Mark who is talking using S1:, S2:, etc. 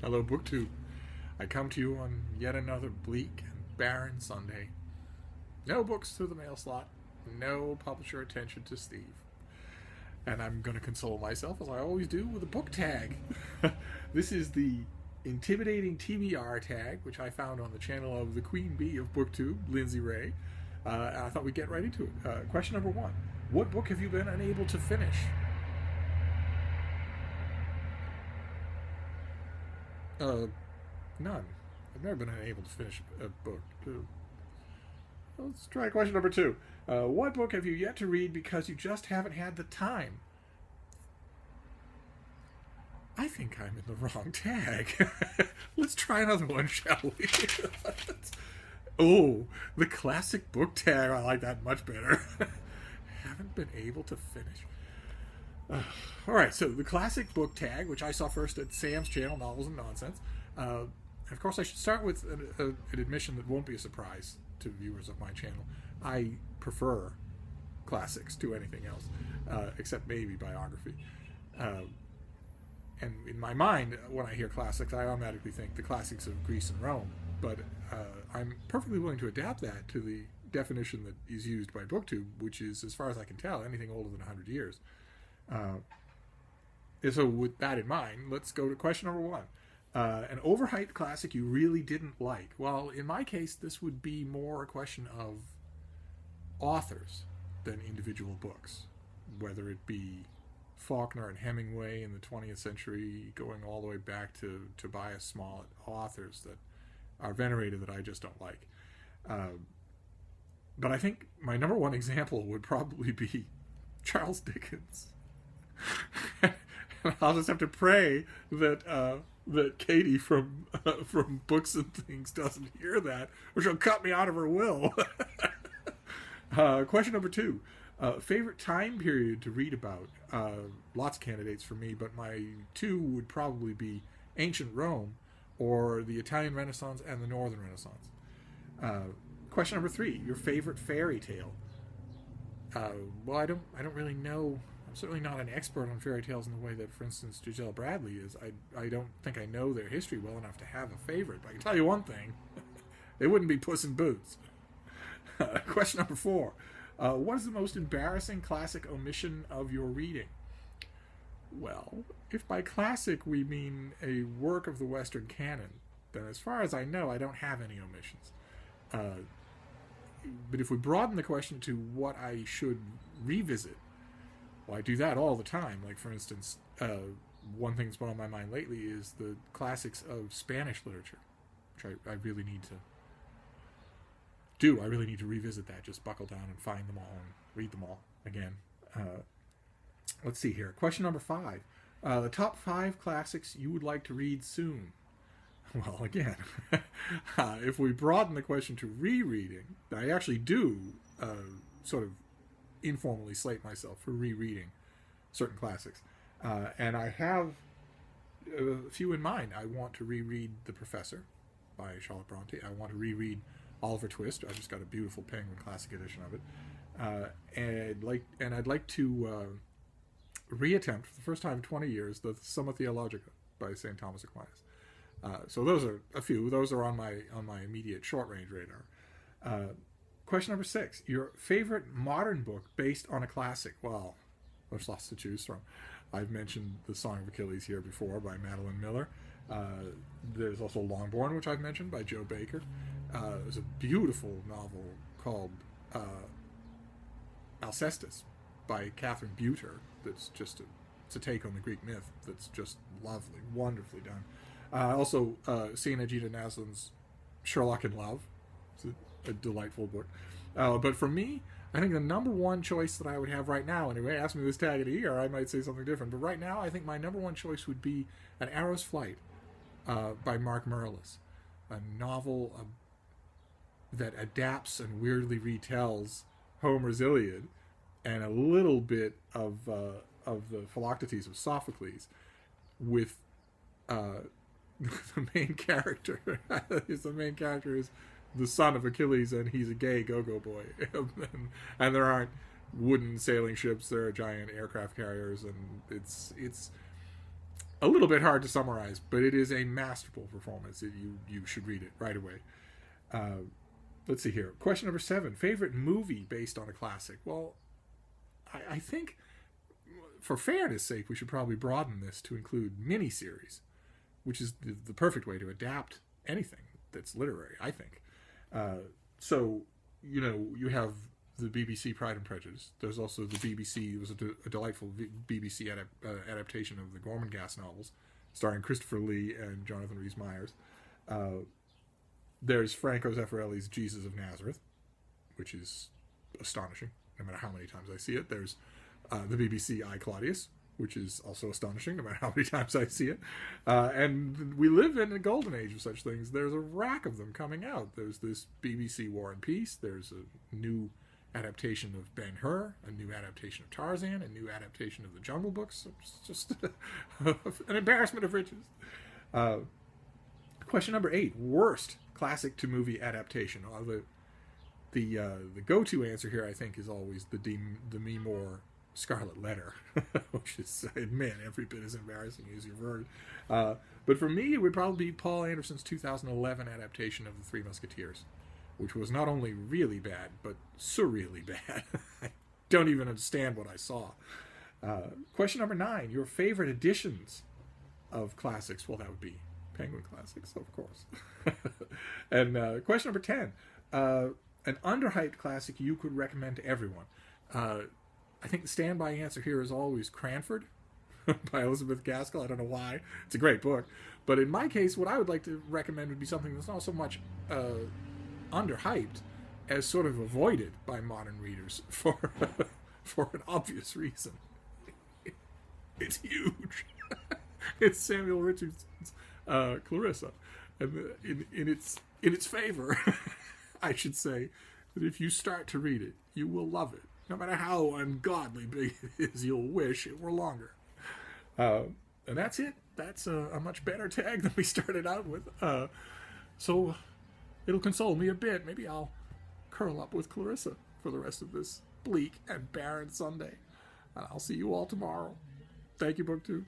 S1: Hello, BookTube. I come to you on yet another bleak and barren Sunday. No books to the mail slot, no publisher attention to Steve. And I'm going to console myself, as I always do, with a book tag. This is the intimidating TBR tag, which I found on the channel of the Queen Bee of BookTube, Lindsay Ray. And I thought we'd get right into it. Question number 1. What book have you been unable to finish? None. I've never been unable to finish a book. Let's try question number 2. What book have you yet to read because you just haven't had the time? I think I'm in the wrong tag. Let's try another one, shall we? Oh, the classic book tag. I like that much better. Haven't been able to finish. All right, so the classic book tag, which I saw first at Sam's channel, Novels and Nonsense. Of course, I should start with an admission that won't be a surprise to viewers of my channel. I prefer classics to anything else, except maybe biography. And in my mind, when I hear classics, I automatically think the classics of Greece and Rome. But I'm perfectly willing to adapt that to the definition that is used by BookTube, which is, as far as I can tell, anything older than 100 years. So with that in mind, let's go to question number 1. An overhyped classic you really didn't like. Well, in my case, this would be more a question of authors than individual books, whether it be Faulkner and Hemingway in the 20th century, going all the way back to Tobias Smollett, authors that are venerated that I just don't like. But I think my number 1 example would probably be Charles Dickens. I'll just have to pray that that Katie from Books and Things doesn't hear that, or she'll cut me out of her will. Question number 2. Favorite time period to read about? Lots of candidates for me, but my 2 would probably be ancient Rome, or the Italian Renaissance and the Northern Renaissance. Question number 3. Your favorite fairy tale? Well, I don't really know. I'm certainly not an expert on fairy tales in the way that, for instance, Giselle Bradley is. I don't think I know their history well enough to have a favorite. But I can tell you one thing. They wouldn't be Puss in Boots. Question number 4. What is the most embarrassing classic omission of your reading? Well, if by classic we mean a work of the Western canon, then as far as I know, I don't have any omissions. But if we broaden the question to what I should revisit, well, I do that all the time. Like, for instance, one thing that's been on my mind lately is the classics of Spanish literature, which I really need to do. I really need to revisit that. Just buckle down and find them all and read them all again. Let's see here. Question number 5. The top 5 classics you would like to read soon. Well, again, if we broaden the question to rereading, I actually do sort of informally slate myself for rereading certain classics. And I have a few in mind. I want to reread The Professor by Charlotte Bronte. I want to reread Oliver Twist. I just got a beautiful Penguin Classic edition of it. And I'd like to reattempt, for the first time in 20 years, the Summa Theologica by St. Thomas Aquinas. So those are a few. Those are on my immediate short-range radar. Question number 6. Your favorite modern book based on a classic? Well, there's lots to choose from. I've mentioned The Song of Achilles here before by Madeline Miller. There's also Longbourn, which I've mentioned, by Joe Baker. There's a beautiful novel called Alcestis by Catherine Buter that's just it's a take on the Greek myth that's just lovely, wonderfully done. Also, Siena Gita Naslin's Sherlock in Love. It's a delightful book. But for me, I think the number 1 choice that I would have right now, and if you ask me this tag of the year, I might say something different. But right now, I think my number 1 choice would be An Arrow's Flight by Mark Merlis, a novel that adapts and weirdly retells Homer's Iliad and a little bit of the Philoctetes of Sophocles with the main character. The main character is the son of Achilles, and he's a gay go-go boy. And there aren't wooden sailing ships; there are giant aircraft carriers, and a little bit hard to summarize, but it is a masterful performance. You should read it right away. Let's see here. Question number 7. Favorite movie based on a classic? Well, I think for fairness' sake, we should probably broaden this to include miniseries, which is the perfect way to adapt anything that's literary, I think. So, you have the BBC Pride and Prejudice. There's also the BBC, it was a delightful BBC adaptation of the Gormenghast novels, starring Christopher Lee and Jonathan Rhys-Meyers. There's Franco Zeffirelli's Jesus of Nazareth, which is astonishing, no matter how many times I see it. There's the BBC I, Claudius, which is also astonishing, no matter how many times I see it. And we live in a golden age of such things. There's a rack of them coming out. There's this BBC War and Peace. There's a new adaptation of Ben-Hur, a new adaptation of Tarzan, a new adaptation of the Jungle Books. It's just an embarrassment of riches. Question number 8. Worst classic to movie adaptation. The go-to answer here, I think, is always the Demi Moore Scarlet Letter, which is, man, every bit as embarrassing as you've heard. But for me, it would probably be Paul Anderson's 2011 adaptation of The Three Musketeers, which was not only really bad, but surreally bad. I don't even understand what I saw. Question number 9. Your favorite editions of classics? Well, that would be Penguin Classics, of course. And question number 10. An underhyped classic you could recommend to everyone. I think the standby answer here is always Cranford by Elizabeth Gaskell. I don't know why. It's a great book. But in my case, what I would like to recommend would be something that's not so much underhyped as sort of avoided by modern readers for an obvious reason. It's huge. It's Samuel Richardson's Clarissa. And in its favor, I should say that if you start to read it, you will love it. No matter how ungodly big it is, you'll wish it were longer. And that's it. That's a much better tag than we started out with. So it'll console me a bit. Maybe I'll curl up with Clarissa for the rest of this bleak and barren Sunday. And I'll see you all tomorrow. Thank you, BookTube.